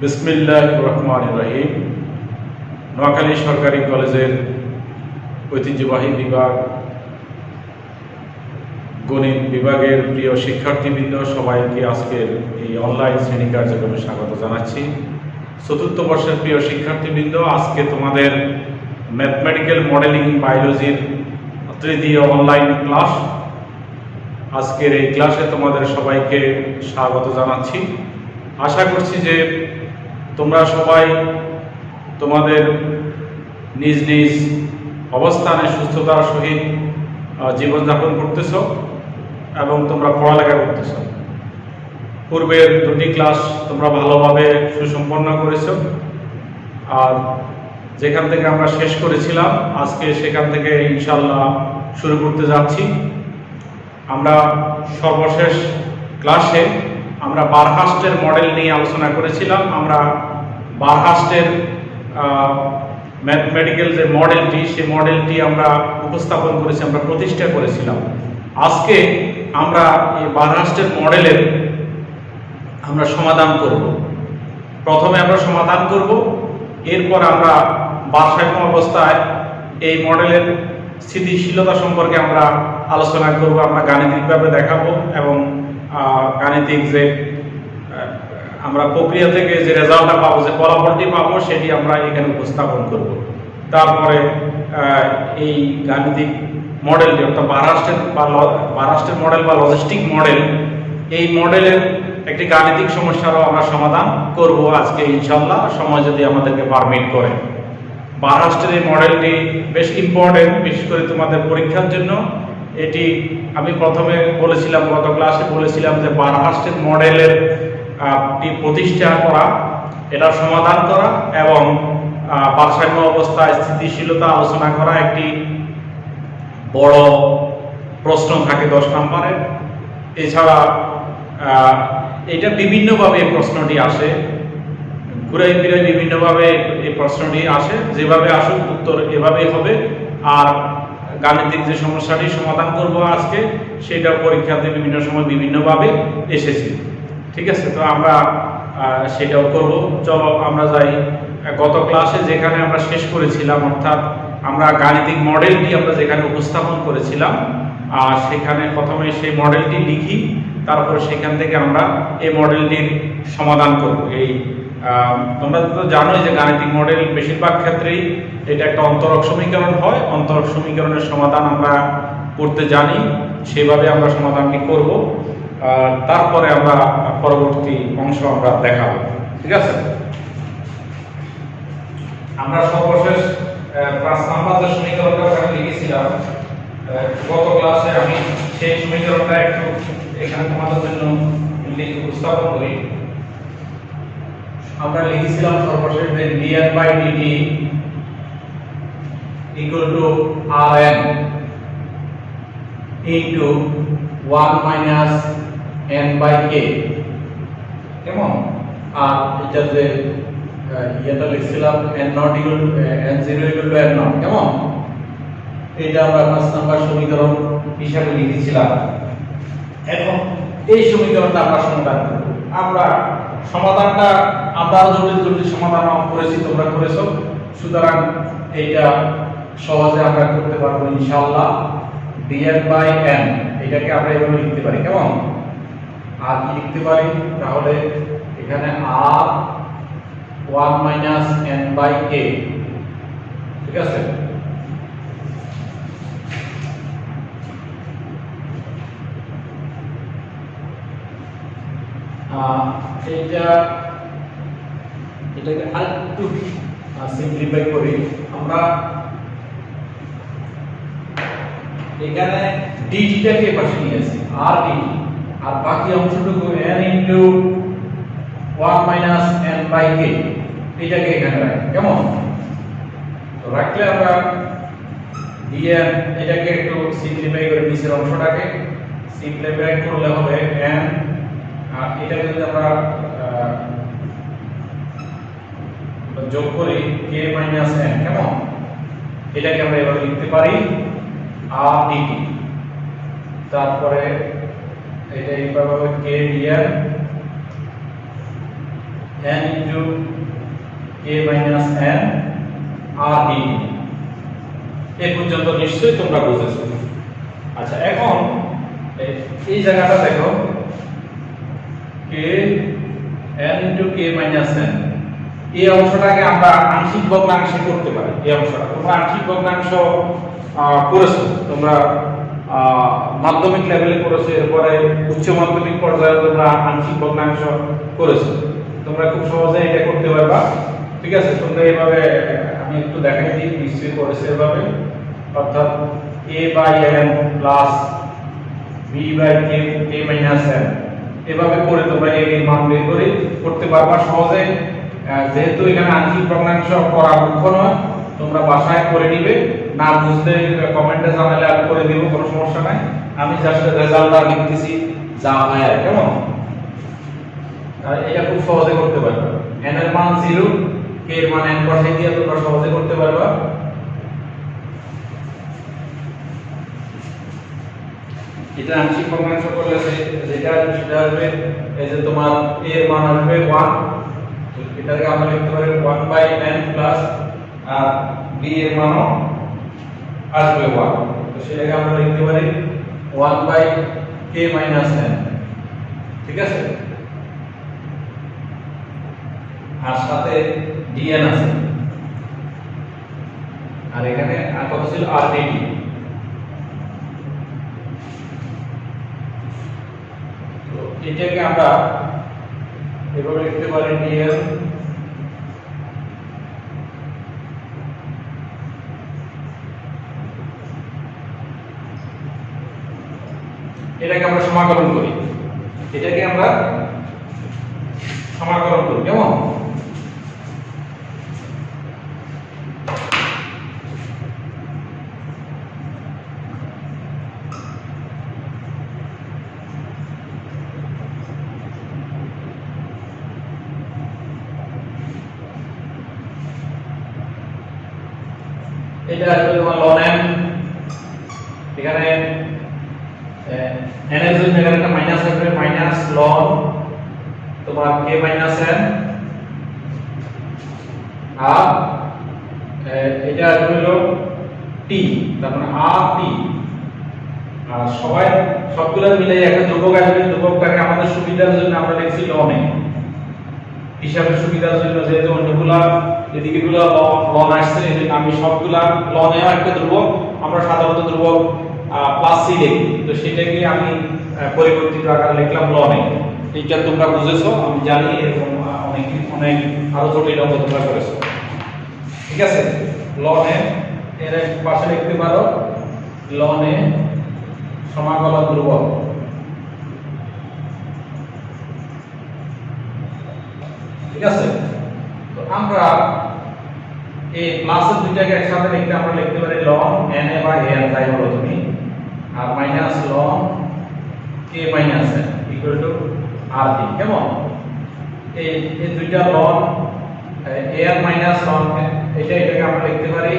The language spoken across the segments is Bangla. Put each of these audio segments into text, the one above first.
বিসমিল্লাহির রহমানির রহিম। নোয়াখালী সরকারি কলেজের ঐতিহ্যবাহী বিভাগ গণিত বিভাগের প্রিয় শিক্ষার্থীবৃন্দ, সবাইকে আজকের এই অনলাইন শ্রেণী কার্যক্রমে স্বাগত জানাচ্ছি। চতুর্থ বর্ষের প্রিয় শিক্ষার্থীবৃন্দ, আজকে তোমাদের ম্যাথমেটিক্যাল মডেলিং বায়োলজির তৃতীয় অনলাইন ক্লাস। আজকের এই ক্লাসে তোমাদের সবাইকে স্বাগত জানাচ্ছি। আশা করছি যে তোমরা সবাই তোমাদের নিজ নিজ অবস্থানে সুস্থতার সহিত জীবনযাপন করতেছ এবং তোমরা পড়ালেখা করতেছ। পূর্বের দুটি ক্লাস তোমরা ভালোভাবে সুসম্পন্ন করেছ, আর যেখান থেকে আমরা শেষ করেছিলাম আজকে সেখান থেকে ইনশাল্লাহ শুরু করতে যাচ্ছি। আমরা সর্বশেষ ক্লাসে আমরা বারহাস্টের মডেল নিয়ে আলোচনা করেছিলাম। আমরা বারহাস্টের ম্যাথমেটিক্যাল যে মডেলটি, সেই মডেলটি আমরা উপস্থাপন করেছি, আমরা প্রতিষ্ঠা করেছিলাম। আজকে আমরা এই বারহাস্টের মডেলের আমরা সমাধান করব। প্রথমে আমরা সমাধান করব, এরপর আমরা ভারসাম্য অবস্থায় এই মডেলের স্থিতিশীলতা সম্পর্কে আমরা আলোচনা করব। আমরা গাণিতিকভাবে দেখাবো এবং গাণিতিক যে আমরা প্রক্রিয়া থেকে যে রেজাল্টটা পাবো, যে ফলাফলটি পাবো, সেটি আমরা এখানে উপস্থাপন করব। তারপরে এই গাণিতিক মডেলটি অর্থাৎ বারহাস্টের মডেল বা লজিস্টিক মডেল, এই মডেলের একটি গাণিতিক সমস্যারও আমরা সমাধান করব আজকে ইনশাল্লাহ, সময় যদি আমাদেরকে পারমিট করে। বারহাস্টের এই মডেলটি বেশ ইম্পর্টেন্ট, বিশেষ করে তোমাদের পরীক্ষার জন্য। এটি আমি প্রথমে বলেছিলাম, গত ক্লাসে বলেছিলাম যে বারহাস্টের মডেলের প্রতিষ্ঠা করা, এটা সমাধান করা এবং ভারসাম্য অবস্থায় স্থিতিশীলতা আলোচনা করা একটি বড় প্রশ্ন থাকে 10 নম্বরের। এছাড়া এটা বিভিন্নভাবে এই প্রশ্নটি আসে, ঘুরে ফিরে বিভিন্নভাবে এই প্রশ্নটি আসে। যেভাবে আসুক উত্তর এভাবেই হবে। আর গাণিতিক যে সমস্যাটি সমাধান করব আজকে, সেটা পরীক্ষাতে বিভিন্ন সময় বিভিন্নভাবে এসেছে। ঠিক আছে, তো আমরা সেটাও করব। চলো আমরা যাই গত ক্লাসে যেখানে আমরা শেষ করেছিলাম, অর্থাৎ আমরা গাণিতিক মডেলটি আমরা যেখানে উপস্থাপন করেছিলাম, সেখানে প্রথমে সেই মডেলটি লিখি, তারপর সেখান থেকে আমরা এই মডেলটির সমাধান করব। এই তোমরা তো জানোই যে গাণিতিক মডেল বেশিরভাগ ক্ষেত্রেই এটা একটা অন্তরক সমীকরণ হয়। অন্তরক সমীকরণের সমাধান আমরা করতে জানি, সেভাবে আমরা সমাধানটি করব। তারপরে আমরা পরবর্তী অংশ আমরা দেখাবো। ঠিক আছে, আমরা সর্বশেষ 5 নাম্বার যে সমীকরণটা ওখানে লিখেছিলাম গত ক্লাসে, আমি সেই সমীকরণটা একটু এখানে তোমাদের জন্য লিখে উপস্থাপন করি। আমরা লিখেছিলাম সর্বশেষ যে dn/dt equal to Rn into 1 minus n/k, কেমন? আর এটা যে এটা লিখছিলাম n0 equal to n0 equal to n0, কেমন? এটা আমরা 5 নাম্বার সমীকরণ হিসাবে লিখেছিলাম। এখন এই সমীকরণটা আমরা সমাধান করব। আমরা সমাধানটা আমরা জটিল সমাধান করেছি, তোমরা করেছো, সুতরাং এইটা সহজে আমরা করতে পারবো ইনশাআল্লাহ। dn/n এটাকে আমরা এভাবে লিখতে পারি, কেমন? আর কি লিখতে পারি তাহলে? এখানে r 1 minus n/k, ঠিক আছে? এটাকে আরেকটু সিম্পলিফাই করি। আমরা এখানে dt-টাকে পাশে নিয়েছি, r dt, আর বাকি অংশটুকু n into 1 minus n/k এটাকে এখানে রাখি, কেমন? তো রাখলে আমরা dn এটাকে একটু সিম্পলিফাই করে নিচের অংশটাকে সিম্পলিফাই করলে হবে n, আর এটাকে যদি আমরা যোগ করি k minus n, কেমন? এটাকে আমরা এভাবে লিখতে পারি r dt। তারপরে এটা এইভাবে k dn n into k minus n r dt। এই পর্যন্ত নিশ্চয়ই তোমরা বুঝেছো। আচ্ছা, এখন এই জায়গাটা দেখো, k n into k minus n, এই অংশটাকে আমরা আংশিক ভগ্নাংশে করতে পারি। এই অংশটা তোমরা আংশিক ভগ্নাংশ করেছো, তোমরা মাধ্যমিক লেভেলে করেছো, এরপরে উচ্চ মাধ্যমিক পর্যায়ে তোমরা আংশিক ভগ্নাংশ করেছো। তোমরা খুব সহজে এটা করতে পারবা। ঠিক আছে, তোমরা এইভাবে আমি একটু দেখাই দিই, নিশ্চয়ই করেছো এভাবে, অর্থাৎ a by n plus b by k minus n, এভাবে করে তোমরা এর মান বের করে করতে পারবা সহজে। যেহেতু এখানে আংশিক ভগ্নাংশ করা মুখ্য নয়, তোমরা বাসায় করে নিবে, না বুঝলে কমেন্টে জানালে আমি করে দিব, কোনো সমস্যা নাই। আমি জাস্ট রেজাল্টটা লিখতেছি যা হয় আর, কেমন? এটা খুব সহজে করতে পারবে। n এর মান 0, k এর মান n বসাই দিয়ে তোমরা সহজে করতে পারবা। এটা আংশিক ভগ্নাংশ করলে যেটা আসবে, এই যে তোমার a এর মান আসবে 1, তো এটাকে আমরা লিখতে পারি 1 বাই n প্লাস আর b এর মানও আসবে 1, তো সেটাকে আমরা লিখতে পারি 1 বাই k মাইনাস n। ঠিক আছে, আর সাথে dn আছে, আর এখানে কত ছিল r dt। তো এটাকে আমরা এভাবে লিখতে পারি dn এটাকে আমরা সমাকলন করি, এটাকে আমরা সমাকলন করি, কেমন? এটা আসলে তোমার ln n, এখানে n এর জন্য এখানে একটা মাইনাস আসবে, মাইনাস ln তোমার k মাইনাস n, আর এটা আসবে হলো t, তার মানে r t। আর সবগুলো মিলে একটা ধ্রুবক আসবে, ধ্রুবকটাকে আমাদের সুবিধার জন্য আমরা লিখছি ln a হিসাবে, সুবিধার জন্য, যেহেতু অন্যগুলা এদিকে গুলো ln আসছে, এজন্য আমি সবগুলা ln a একটা ধ্রুবক, আমরা সাধারণত ধ্রুবক প্লাস c লিখি, তো সেটাকে আমি পরিবর্তিত আকারে লিখলাম ln a। এইটা তোমরা বুঝেছো, আমি জানি এরকম অনেক আরো জটিল অঙ্ক তোমরা করেছো। ঠিক আছে, ln a এর পাশে লিখতে পারো ln a সমাকলন ধ্রুবক। ঠিক আছে, তো আমরা এই প্লাসের দুইটাকে একসাথে লিখতে আমরা লিখতে পারি ln n a by n, তাই বলো তুমি, আর minus ln k minus n equal to r d, কেমন? এই দুইটা ln an মাইনাস ln এটাকে আমরা লিখতে পারি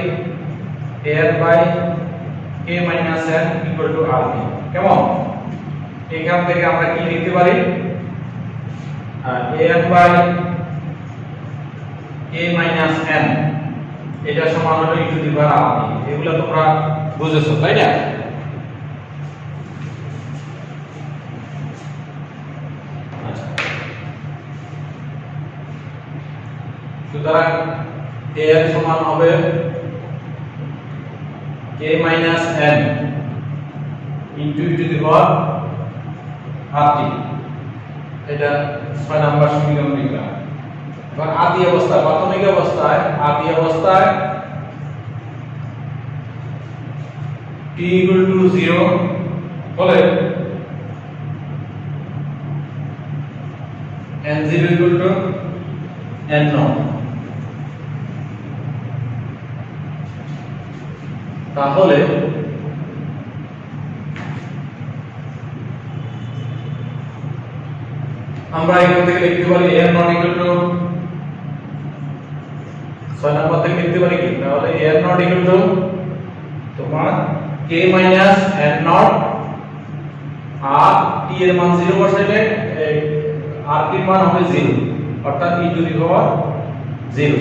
an by k minus n equal to r d, কেমন? এখান থেকে আমরা কি লিখতে পারি, an by k minus n এটা সমান হলো e to the power r d। এগুলো তোমরা বুঝেছো, তাই না? আচ্ছা, সুতরাং an সমান হবে k minus n into e to the power r d। এটা 6 নাম্বার সমীকরণ লিখলাম। এবার আদি অবস্থা, প্রাথমিক অবস্থায় t equal to 0 হলে n0 equal to n0, তাহলে আমরা এখান থেকে লিখতে পারি n not equal to 6 number থেকে লিখতে পারি কি, তাহলে n not equal to তোমার k minus n not, R t এর মান 0 বসাইলে r এর মান হবে 0, অর্থাৎ e to the power 0।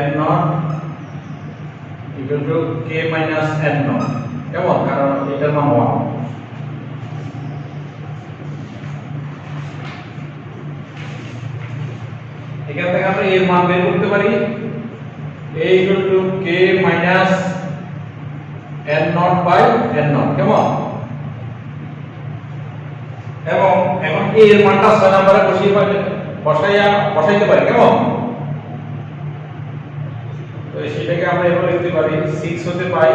n naught equal to k minus n naught, কেমন? কারণ এটার মান 1। এখান থেকে আমরা এর মান বের করতে পারি a equal to k minus n naught by n naught, কেমন? এবং এখন a এর মানটা 6 নম্বরে বসাইতে পারি, কেমন? তো সেটাকে আমরা এভাবে লিখতে পারি 6 হতে পাই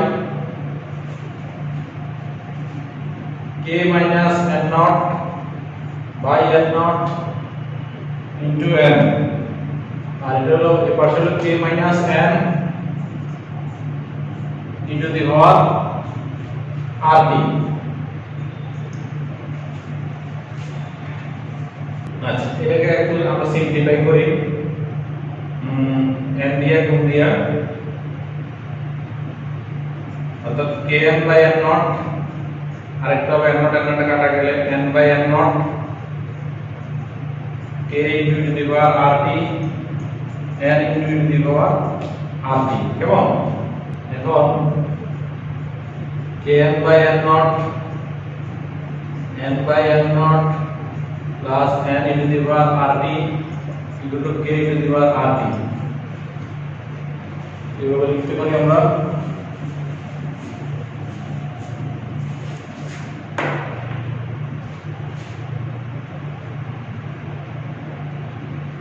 k minus n naught by n naught into n, আর এটা হলো এই পাশে হলো k minus n into the power rd। আচ্ছা, এটাকে একটু আমরা সিম্পলিফাই করি, n দিয়া গুণ দিয়া, অর্থাৎ kn by n naught, আরেকটা হবে n naught কাটা গেলে n by n naught k into the power rt n into the power rt, কেমন? এখন kn by n naught plus n into the power rt equal to k into the power rt, এভাবে লিখতে পারি আমরা।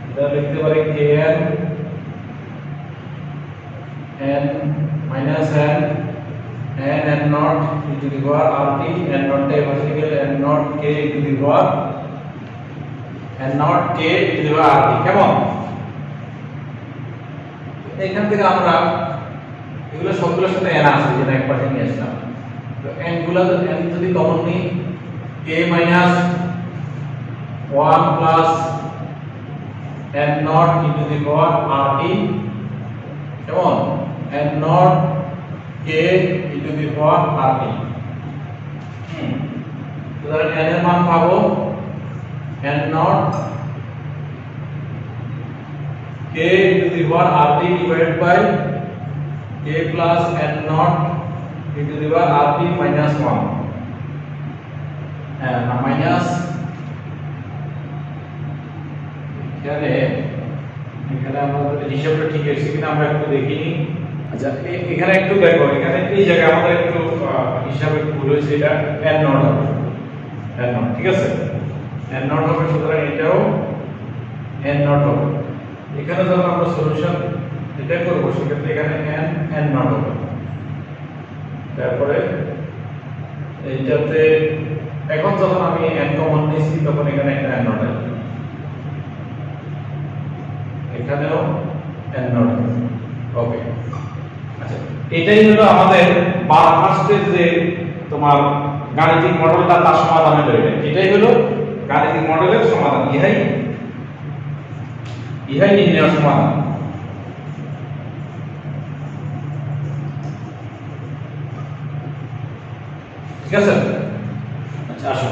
এটা লিখতে পারি kn n minus n naught into the power rt, n naught টা এভাবে গেলে n naught k into the power n naught k into the power rt, কেমন? এখান থেকে আমরা এগুলো সবগুলোর সাথে n আছে, যেটা একপাশে নিয়ে আসলাম। তো n গুলো n যদি কমন নিই k minus 1 plus n naught into the power rt, কেমন? n naught k into the power rt। তো ধরেন n এর মান পাবো n naught k into the power rt divided by k plus n naught into the power rt minus 1, and minus এখানে আমাদের হিসাবটা ঠিক আছে কিনা আমরা একটু দেখিনি। আচ্ছা, এখানে একটু দেখো, এখানে এই জায়গায় আমাদের একটু হিসাবে ভুল হয়েছে, এটা n naught হবে, n naught, ঠিক আছে? n naught হবে, সুতরাং এটাও n naught হবে। এখানে যখন আমরা সলিউশন এটা করব সেক্ষেত্রে এখানে n naught হবে, তারপরে এইটাতে এখন যখন আমি n কমন নিয়েছি তখন এখানে একটা n naught আসবে, এখানেও n naught হবে। ওকে, আচ্ছা, এটাই হলো আমাদের বারহার্স্টের যে তোমার গাণিতিক মডেলটা, তার সমাধান হলো এটাই হলো গাণিতিক মডেলের সমাধান, ইহাই নির্ণয় সমাধান। ঠিক আছে? আচ্ছা, আসো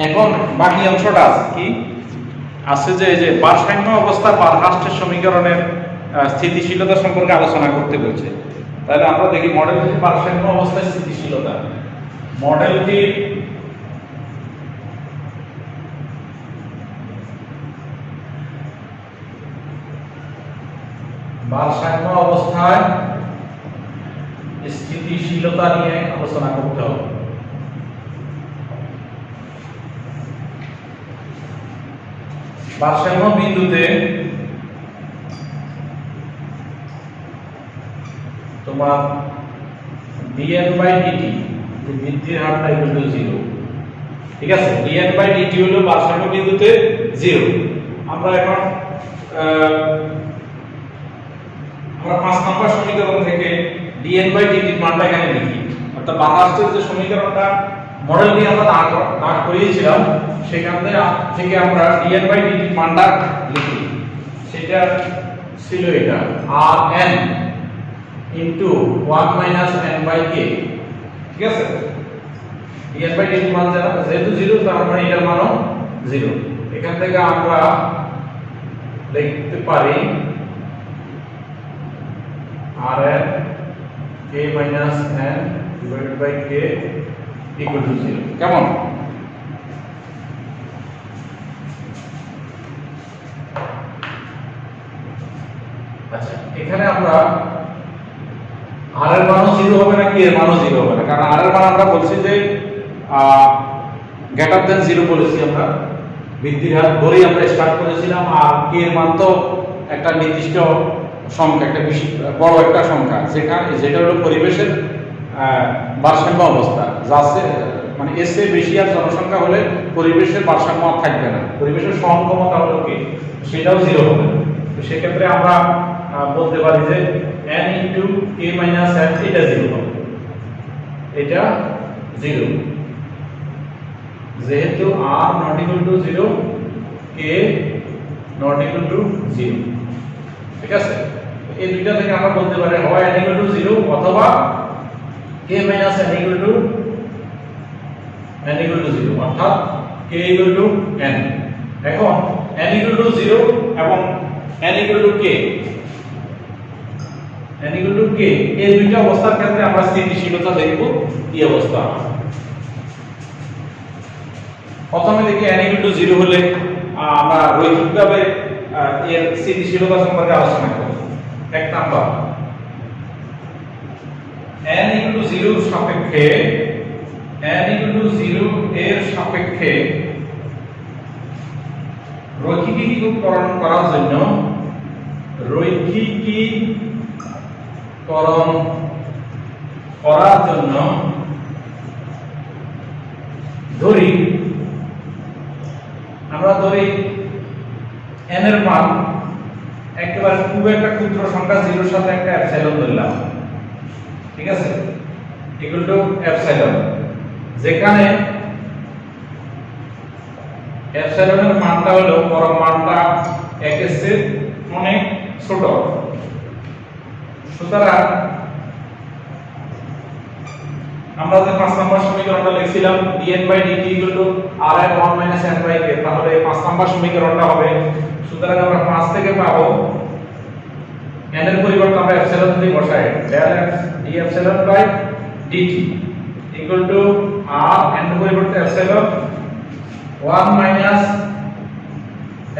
এখন বাকি অংশটা আছে কি আছে, যে এই যে ভারসাম্য অবস্থা বারহার্স্টের সমীকরণের স্থিতিশীলতা সম্পর্কে আলোচনা করতে বলছে। তাহলে আমরা দেখি মডেলটির ভারসাম্য অবস্থায় স্থিতিশীলতা, মডেলটির ভারসাম্য অবস্থায় স্থিতিশীলতা নিয়ে আলোচনা করতে হবে। ভারসাম্য বিন্দুতে তোমার dn/dt যে বৃদ্ধির হারটা ইকুয়াল টু 0, ঠিক আছে? dn/dt হলো ভারসাম্য বিন্দুতে 0। আমরা এখন আমরা 5 নম্বর সমীকরণ থেকে dn/dt এর মানটা এখানে লিখি, অর্থাৎ বারহার্স্টের যে সমীকরণটা মডেল নিয়ে আমরা দাঁড় করিয়েছিলাম সেখান থেকে আমরা dn বাই dt মানটা লিখি, সেটা ছিল এটা rn into 1 minus n by k। ঠিক আছে, dn বাই dt মান যেহেতু 0 তার মানে এটার মানও 0। এখান থেকে আমরা লিখতে পারি rn k minus n divided by k equal to 0। কেমন? আচ্ছা, এখানে আমরা r এর মানও 0 হবে না, k এর মানও 0 হবে না, কারণ r এর মান আমরা বলছি যে গ্রেটার দ্যান 0 বলেছি আমরা, বৃদ্ধির হার ধরেই আমরা স্টার্ট করেছিলাম। আর k এর মান তো একটা নির্দিষ্ট সংখ্যা, একটা বড় একটা সংখ্যা, যেটা হলো পরিবেশের ভারসাম্য অবস্থা, যাচ্ছে মানে এর চেয়ে বেশি আর জনসংখ্যা হলে পরিবেশের ভারসাম্য থাকবে না, পরিবেশের সহক্ষমতা হলো কি সেটাও 0 হবে। তো সেক্ষেত্রে আমরা বলতে পারি যে n into k minus n এটা 0 হবে, এটা 0, যেহেতু r not equal two 0, k not equal two 0। ঠিক আছে, এই দুইটা থেকে আমরা বলতে পারি হয় n ইকুয়াল টু 0 অথবা k minus n equal two 0, অর্থাৎ k ইকুয়াল টু n। এখন n ইকুয়াল টু 0 এবং n equal to k, n equal to k, এই দুইটা অবস্থার ক্ষেত্রে আমরা স্থিতিশীলতা দেখব কি অবস্থা। প্রথমে দেখি n ইকুয়াল টু 0 হলে আমরা রৈখিকভাবে এর স্থিতিশীলতা সম্পর্কে আলোচনা করব। এক নাম্বার, n ইকুয়াল টু 0 এর সাপেক্ষে, n ইকুয়াল টু 0 এর সাপেক্ষে রৈখিকীকরণ করার জন্য, রৈখিকীকরণ করার জন্য আমরা ধরি n এর মান একেবারে খুব একটা ক্ষুদ্র সংখ্যা 0 এর সাথে একটা এপসাইলন ধরলাম। ঠিক আছে, ইকুয়াল টু এপসাইলন, যেখানে এপসাইলনের মানটা হলো পরম মানটা 1 এর চেয়ে অনেক ছোট। সুতরাং আমরা যে 5 নম্বর সমীকরণটা লিখছিলাম dn by dt equal to rn 1 minus n by k, তাহলে 5 নম্বর সমীকরণটা হবে। সুতরাং আমরা 5 থেকে পাবো n এর পরিবর্তে আমরা এপসাইলন দিয়ে বসাই, del f d epsilon by dt equal to r n এর পরিবর্তে epsilon 1 minus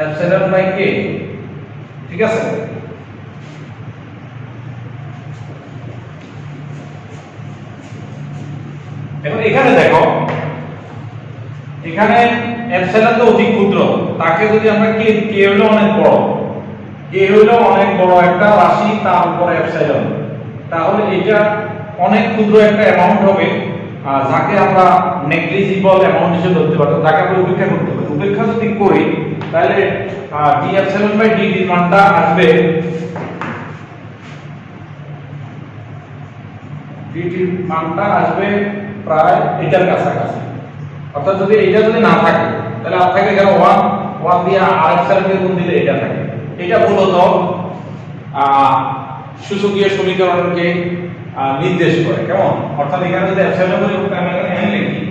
epsilon by k। ঠিক আছে, এখন এখানে দেখো, এখানে এপসাইলন তো অতি ক্ষুদ্র, তাকে যদি আমরা k হলো অনেক বড়, k হলো অনেক বড় একটা রাশি, তার উপরে এপসাইলন, তাহলে এটা অনেক ক্ষুদ্র একটা অ্যামাউন্ট হবে, যাকে আমরা নেগলিজিবল অ্যামাউন্ট হিসেবে ধরতে পারি, যাকে আমরা উপেক্ষা করতে পারি। উপেক্ষা যদি করি তাহলে d epsilon বাই dt এর মানটা আসবে, dt এর মানটা আসবে প্রায় এটার কাছাকাছি। অর্থাৎ যদি এটা যদি না থাকে তাহলে আর থাকে কেন 1 দিয়ে আর epsilon কে গুণ দিলে এটা থাকে। এটা মূলত সূচকীয় সমীকরণকে নির্দেশ করে। কেমন? অর্থাৎ এখানে যদি epsilon এর পরিবর্তে আমি এখানে n লিখি,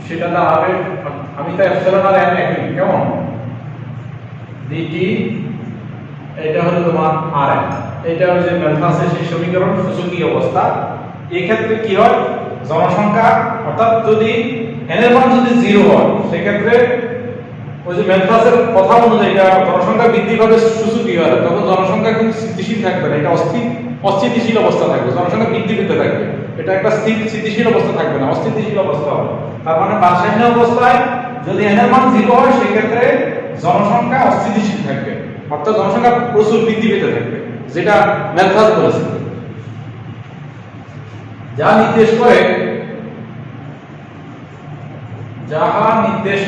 সেটা দাঁড়াবে, আমি তো epsilon আর n লিখি, কেমন, dt এটা হলো তোমার rn, এটা হচ্ছে ম্যালথাসের সেই সমীকরণ, সূচকীয় অবস্থা। এই ক্ষেত্রে কি হয়, জনসংখ্যা, অর্থাৎ যদি n এর মান যদি 0 হয় সেই ক্ষেত্রে ওই যে ম্যালথাসের কথা অনুযায়ী এটা জনসংখ্যা বৃদ্ধি পাবে সূচকীয় হারে, তখন জনসংখ্যা কিন্তু স্থিতিশীল থাকবে না, এটা অস্থিতিশীল অবস্থা থাকবে, জনসংখ্যা বৃদ্ধি পেতে থাকবে, এটা একটা স্থিতিশীল অবস্থা থাকবে না, অস্থিতিশীল অবস্থা হবে। তার মানে ভারসাম্য অবস্থায় যদি n এর মান 0 হয় সেই ক্ষেত্রে জনসংখ্যা অস্থিতিশীল থাকবে, অর্থাৎ জনসংখ্যা প্রচুর বৃদ্ধি পেতে থাকবে, যেটা ম্যালথাস বলেছে। যাহা নির্দেশ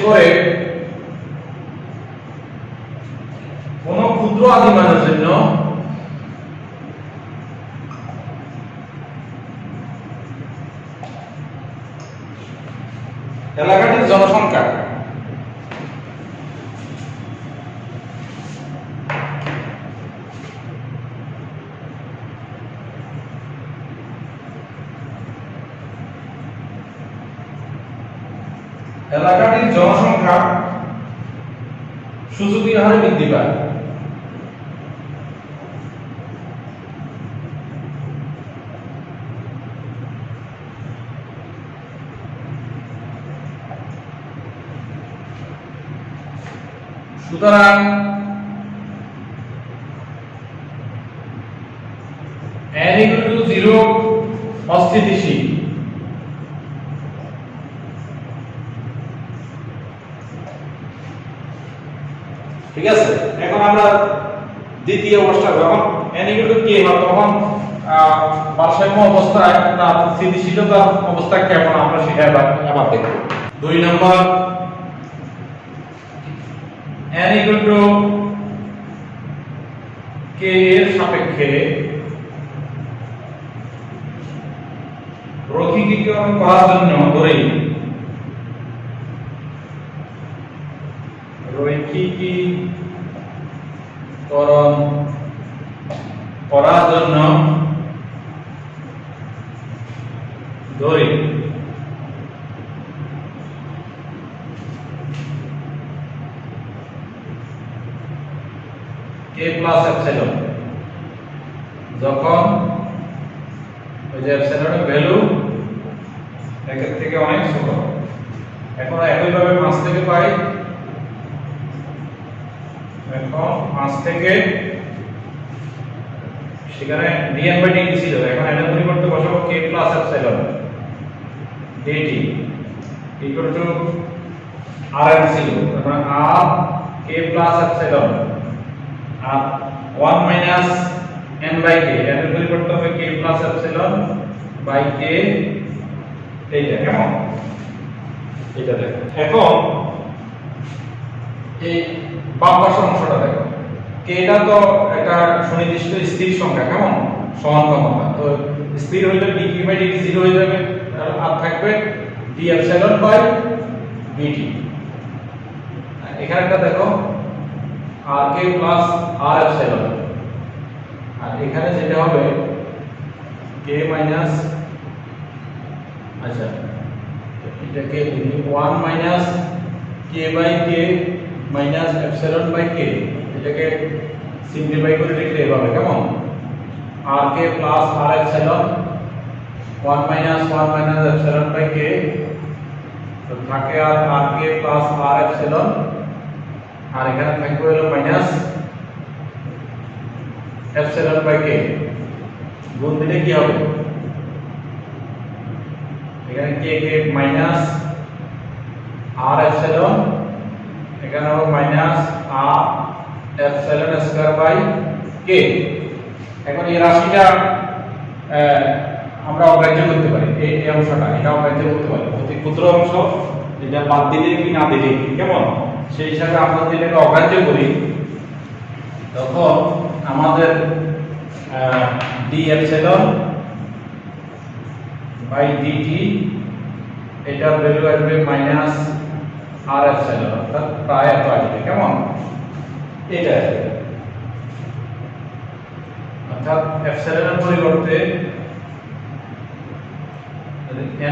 করে কোন ক্ষুদ্র আদিমানের জন্য এলাকাটির জনসংখ্যা এলাকাটির জনসংখ্যা সূচকীয় হারে বৃদ্ধি পায়। সুতরাং n = 0 অস্থিতিশীল। ঠিক আছে, এখন আমরা দ্বিতীয় অবস্থা যখন n = k হয় তখন ভারসাম্য অবস্থায় না স্থিতিশীলতা অবস্থা কেমন আমরা সেটা এবার দেখব। 2 নম্বর n = k এর সাপেক্ষে রৈখিকীকরণ করার জন্য ধরি k প্লাস এপসিলন, যখন ওই যে এপসিলনের ভ্যালু একের থেকে অনেক ছোট। এখন একইভাবে 5 থেকে পাই, এখন 5 থেকে সেখানে dn/dt ছিল, এখন এর পরিবর্তে বসাবো k plus epsilon dt equal to rn ছিল, এখন r k প্লাস এপসিলন আর 1 মাইনাস n/k, এর পরিবর্তে হবে k plus epsilon by k। এইটা কেমন, এটা দেখো। এখন এই বাম পাশের অংশটা দেখো, k টা তো একটা সুনির্দিষ্ট স্থির সংখ্যা, কেমন সমান ক্ষমতা, তো স্থির হইলে dq/dt 0 হয়ে যাবে আর থাকবে d এপসিলন বাই dt। এখানেটা দেখো rk প্লাস r এপসিলন, আর এখানে যেটা হবে k মাইনাস, আচ্ছা এটাকে 1 minus k by k minus epsilon by k, এটাকে সিম্পলিফাই করে লিখলে এভাবে কেমন rk plus r epsilon 1 minus epsilon by k, তো থাকে আর rk প্লাস r এপসিলন, আর এখানে থাকবে হলো মাইনাস এপসিলন বাই k, গুণ দিলে কি হবে, এখানে k মাইনাস r এপসিলন, এখানে হবে minus r epsilon square by k। এখন এই রাশিটা আমরা অগ্রাহ্য করতে পারি, এই অংশটা এটা অগ্রাহ্য করতে পারি, অতি ক্ষুদ্র অংশ এটা বাদ দিলে কি না দিলে কি কেমন, সেই হিসাবে আমরা যদি এটাকে অগ্রাহ্য করি তখন আমাদের d এপসিলন বাই dt এটার ভ্যালু আসবে মাইনাস r এপসিলন, অর্থাৎ প্রায় এত আসবে কেমন, এটা আসবে, অর্থাৎ এপসিলনের পরিবর্তে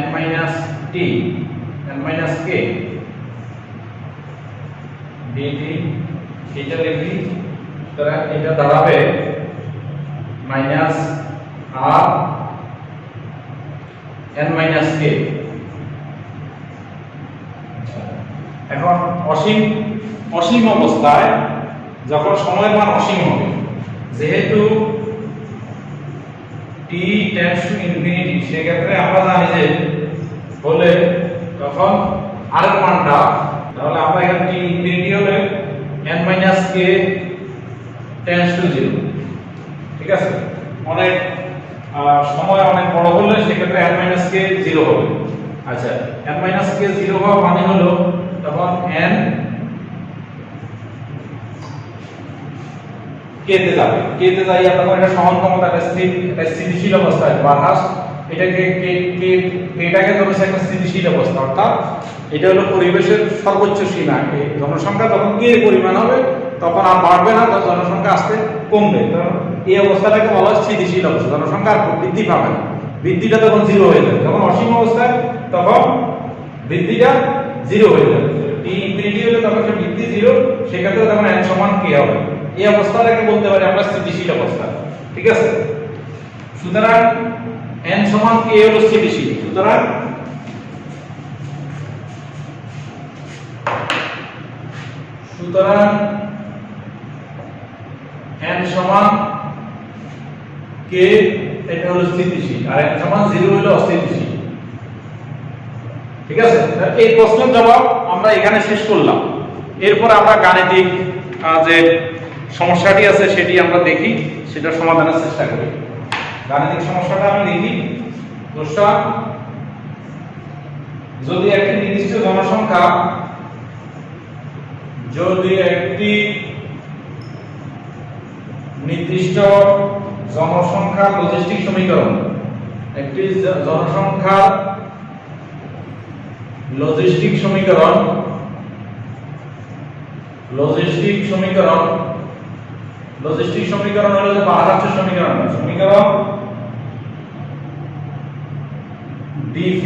n minus t n minus k dt এটা লিখি, সুতরাং এটা দাঁড়াবে minus r n minus k। এখন অসীম অবস্থায় যখন সময়ের মান অসীম হবে, যেহেতু t টেন্ডস টু ইনফিনিটি, সেক্ষেত্রে আমরা জানি যে বলে তখন r এর মানটা, তাহলে আমরা এখানে t ইনফিনিটি হলে n minus k tends to 0, ঠিক আছে, অনেক সময় অনেক বড় হলে সেক্ষেত্রে n মাইনাস k 0 হবে। আচ্ছা, n মাইনাস k 0 হওয়া মানে হলো তখন n k তে যাবে, k তে যাইয়া তখন এটা সমান ক্ষমতা একটা স্থিতিশীল অবস্থায় বাতাস, এটাকে এটাকে ধরেছে একটা স্থিতিশীল অবস্থা, অর্থাৎ এটা হলো পরিবেশের সর্বোচ্চ সীমা। জনসংখ্যা যখন k এর পরিমাণ হবে তখন আর বাড়বে না, তখন জনসংখ্যা আস্তে কমবে, তখন এই অবস্থাটাকে বলা হয় স্থিতিশীল অবস্থা, জনসংখ্যা আর বৃদ্ধি পাবে না, বৃদ্ধিটা তখন 0 হয়ে যাবে। যখন অসীম অবস্থায় তখন বৃদ্ধিটা জিরো হয়ে যাবে। টি ইনফিনিটি হলে তখন সে বৃদ্ধি জিরো, সেক্ষেত্রে তখন n সমান k হবে। এই অবস্থাটাকে বলতে পারি আমরা স্থিতিশীল অবস্থা। ঠিক আছে, সুতরাং n সমান k হলো স্থিতিশীল। সুতরাং n সমান k এটা হলো স্থিতিশীল, আর n সমান 0 হলো অস্থিতিশীল। ঠিক আছে, এই প্রশ্নের জবাব আমরা এখানে শেষ করলাম। এরপর আমরা গাণিতিক যে সমস্যাটি আছে সেটি আমরা দেখি, সেটা সমাধানের চেষ্টা করি। গাণিতিক সমস্যাটা আমি লিখি। দোষটা, যদি একটি নির্দিষ্ট জনসংখ্যা লজিস্টিক সমীকরণ, একটি জনসংখ্যা লজিস্টিক সমীকরণ হলো যে বারহার্টের সমীকরণ। dv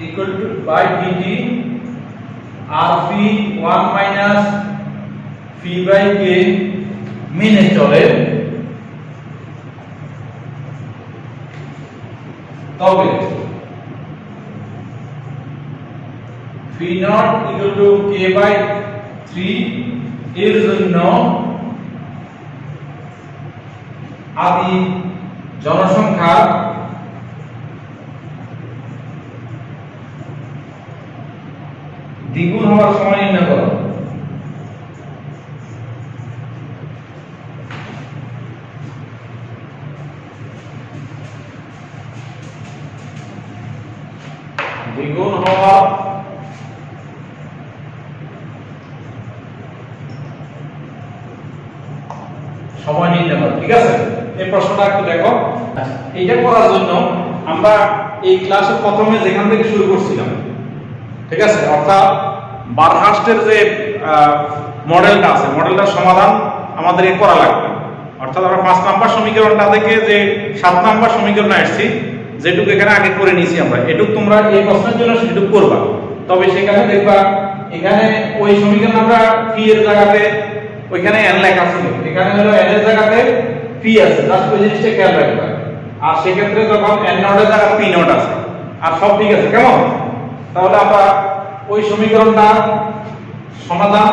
equal to by dt rp 1 minus p by k মেনে চলে, তবে p naught equal to k by 3 এর জন্য আদি জনসংখ্যা দ্বিগুণ হওয়ার সময় নির্ণয় করো। দ্বিগুণ হওয়া সময় নির্ণয় করো। ঠিক আছে, এই প্রশ্নটা একটু দেখো। এইটা করার জন্য আমরা এই ক্লাসের প্রথমে যেখান থেকে শুরু করছিলাম, ঠিক আছে, অর্থাৎ বারহার্স্টের যে মডেলটা আছে, মডেলটার সমাধান আমাদের করা লাগবে। অর্থাৎ আমরা 5 নাম্বার সমীকরণটা থেকে যে 7 নাম্বার সমীকরণে আসছি, যেটুকু এখানে আগে করে নিয়েছি আমরা, এটুকু তোমরা এই প্রশ্নের জন্য সেটুকু করবা। তবে সেখানে দেখবা এখানে ওই সমীকরণ আমরা p এর জায়গাতে ওইখানে n লেখা ছিল, এখানে হলো n এর জায়গাতে p আছে, জাস্ট ওই জিনিসটা খেয়াল রাখবা। আর সেক্ষেত্রে যখন n নট এর জায়গায় p নট আছে, আর সব ঠিক আছে, কেমন? তাহলে আমরা ওই সমীকরণটা সমাধান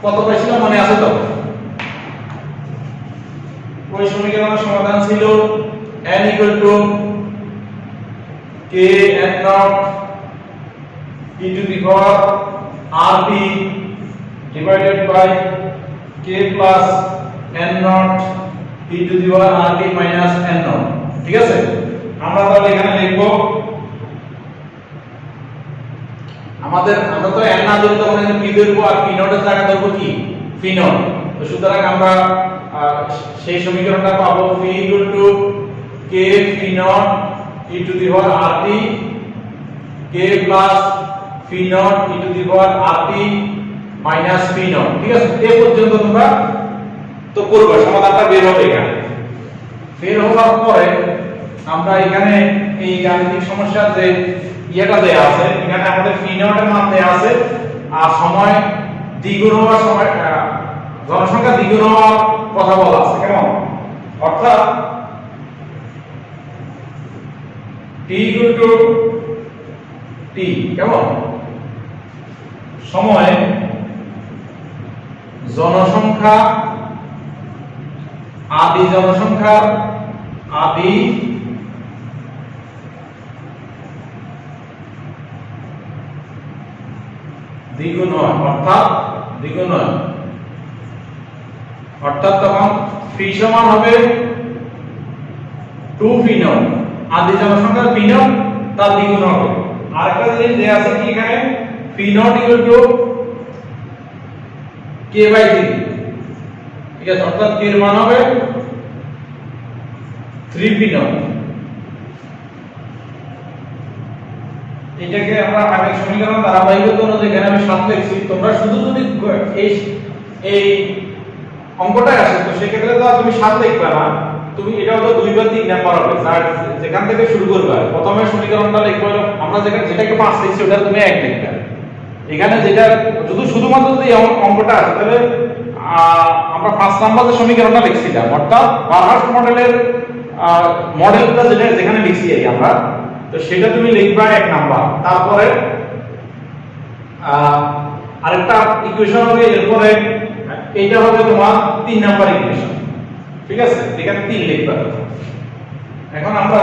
কত পাইছিলাম মনে আছে তো? ওই সমীকরণের সমাধান ছিল n equal to k n naught e to the power rp divided by k plus n naught e to the power rp minus n naught। ঠিক আছে, আমরা তাহলে এখানে লিখব আমরা তো n না ধরে তখন এখানে p ধরব, আর p নট এর জায়গা ধরব কি p নট। তো সুতরাং আমরা সেই সমীকরণটা পাবো p equal to k p not e to the power rt k plus p not e to the power rt minus p not. ঠিক আছে, এই পর্যন্ত তোমরা তো করবে, সমাধানটা বের হবে। এখানে বের হওয়ার পরে আমরা এখানে এই গাণিতিক সমস্যার যে ইয়েটা দেয়া আছে, এখানে আমাদের p নট এর মান দেয়া আছে, আর সময় দ্বিগুণ হওয়ার সময় জনসংখ্যা দ্বিগুণ হওয়ার কথা বলা আছে, কেমন? অর্থাৎ t equal to t, কেমন? সময় জনসংখ্যা আদি জনসংখ্যার আদি দ্বিগুণ হয়, অর্থাৎ তখন p সমান হবে 2 p নট, আদি জনসংখ্যার p নট তার দ্বিগুণ হবে। আরেকটা জিনিস দেয়া আছে কি এখানে, p not equal to k by 3। ঠিক আছে, অর্থাৎ k এর মান হবে 3 p নট। এটাকে আমরা আগের সমীকরণ ধারাবাহিকতা অনুযায়ী এখানে আমি 7 লিখছি। তোমরা শুধু যদি এই অঙ্কটাই আসে তো সেক্ষেত্রে তো তুমি 7 লিখবে না, তুমি এটা হলো 2 বা 3 নাম্বার হবে, যেখান থেকে শুরু করবে। প্রথমে সমীকরণটা লিখবে, আমরা যেটাকে 5 লিখছি ওটা তুমি 1 লিখবে। এখানে যেটা শুধুমাত্র যদি অঙ্কটা আসে তাহলে আমরা 5 নাম্বার যে সমীকরণটা লিখছিলাম, অর্থাৎ বারহার্স্ট মডেলটা যেখানে লিখছি আমরা, তো সেটা তুমি লিখবা 1 নাম্বার। তারপরে আরেকটা ইকুয়েশন হবে, এরপরে এইটা হবে তোমার 3 নাম্বার ইকুয়েশন। ঠিক আছে, এখানে 3 লিখবা। এখন আমরা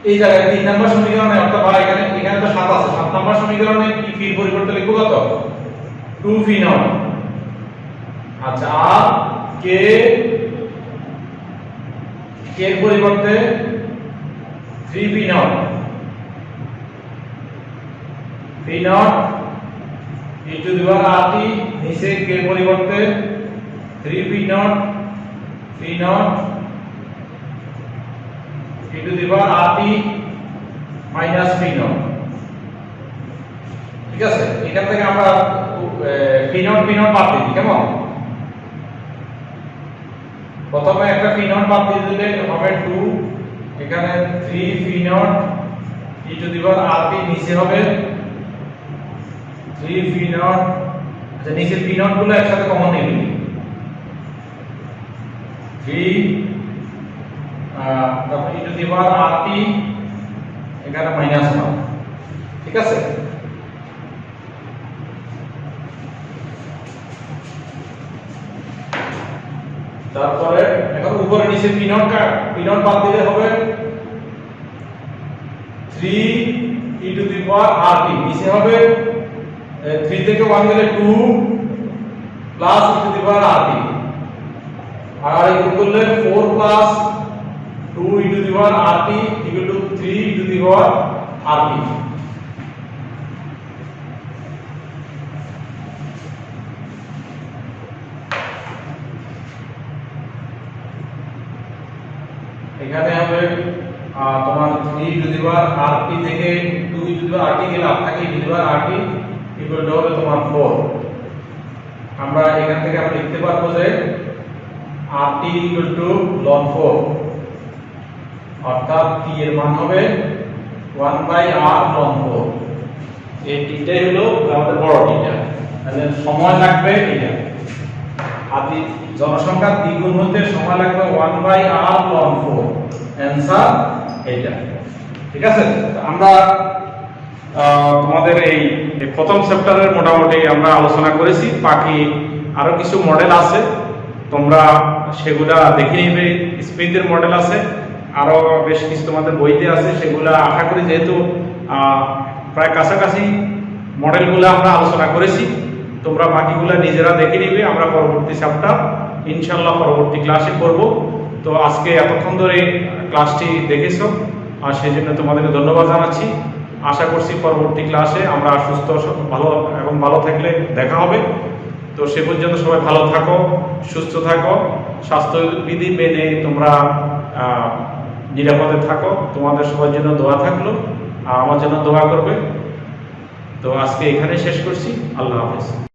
এই জায়গায় 3 নাম্বার সমীকরণে, অর্থাৎ এখানে তো 7 আছে, 7 নাম্বার সমীকরণে কি ফির পরিবর্তে লিখব কত? 2 ফি নট। আচ্ছা, আর কে এর পরিবর্তে 3 phi naught, phi naught e to the power rt, নিচে কে এর পরিবর্তে 3 phi naught e to the power rt minus phi naught. ঠিক আছে, এখান থেকে আমরা ফি নট বাদ দিই। কেমন? প্রথমে একটা ফি নট বাদ দিয়ে দিলে হবে 2, এখানে 3 phi naught e to the power rt, নিচে হবে 3 ফি নট। আচ্ছা, নিচে ফি নট গুলো একসাথে কমন নিয়ে নিই, 3 তারপর ই টু দি পাওয়ার rt, এখানে মাইনাস 1। ঠিক আছে, তারপরে এখন উপরে নিচে পি নট বাদ দিলে হবে 3 e to the power rt, নিচে হবে 3 থেকে 1 গেলে 2 plus e to the power rt, আর ইকুয়াল করলে 4 plus 2 e to the power rt equal to 3 e to the power rt। এখানে হবে তোমার 3 টু দি পাওয়ার rt থেকে 2 টু দি পাওয়ার rt গেলে আর থাকে two the power rt equal two হবে তোমার 4। আমরা এখান থেকে আমরা লিখতে পারবো যে rt ইকুয়াল টু ln 4, অর্থাৎ t এর মান হবে 1/r ln 4। এই টিটাই হলো আমাদের বড় টিটা, তাহলে সময় লাগবে এটা আদি জনসংখ্যা দ্বিগুণ হতে সময় লাগবে 1/r ln 4। অ্যানসার এটা। ঠিক আছে, আমরা তোমাদের এই প্রথম চ্যাপ্টারের মোটামুটি আমরা আলোচনা করেছি। বাকি আরো কিছু মডেল আছে, তোমরা সেগুলা দেখে নিবে। স্পিনদের মডেল আছে, আরো বেশ কিছু তোমাদের বইতে আছে, সেগুলা আশা করি যেহেতু প্রায় কাছাকাছি মডেলগুলো আমরা আলোচনা করেছি, তোমরা বাকিগুলো নিজেরা দেখে নিবে। আমরা পরবর্তী চ্যাপ্টার ইনশাআল্লাহ পরবর্তী ক্লাসে করব। তো আজকে এতক্ষণ ধরে ক্লাসটি দেখেছো, আর সেই জন্য তোমাদেরকে ধন্যবাদ জানাচ্ছি। আশা করছি পরবর্তী ক্লাসে আমরা সুস্থ ভালো থাকলে দেখা হবে। তো সে পর্যন্ত সবাই ভালো থাকো, সুস্থ থাকো, স্বাস্থ্যবিধি মেনে তোমরা নিরাপদে থাকো। তোমাদের সবার জন্য দোয়া থাকলো, আর আমার জন্য দোয়া করবে। তো আজকে এখানে শেষ করছি। আল্লাহ হাফেজ।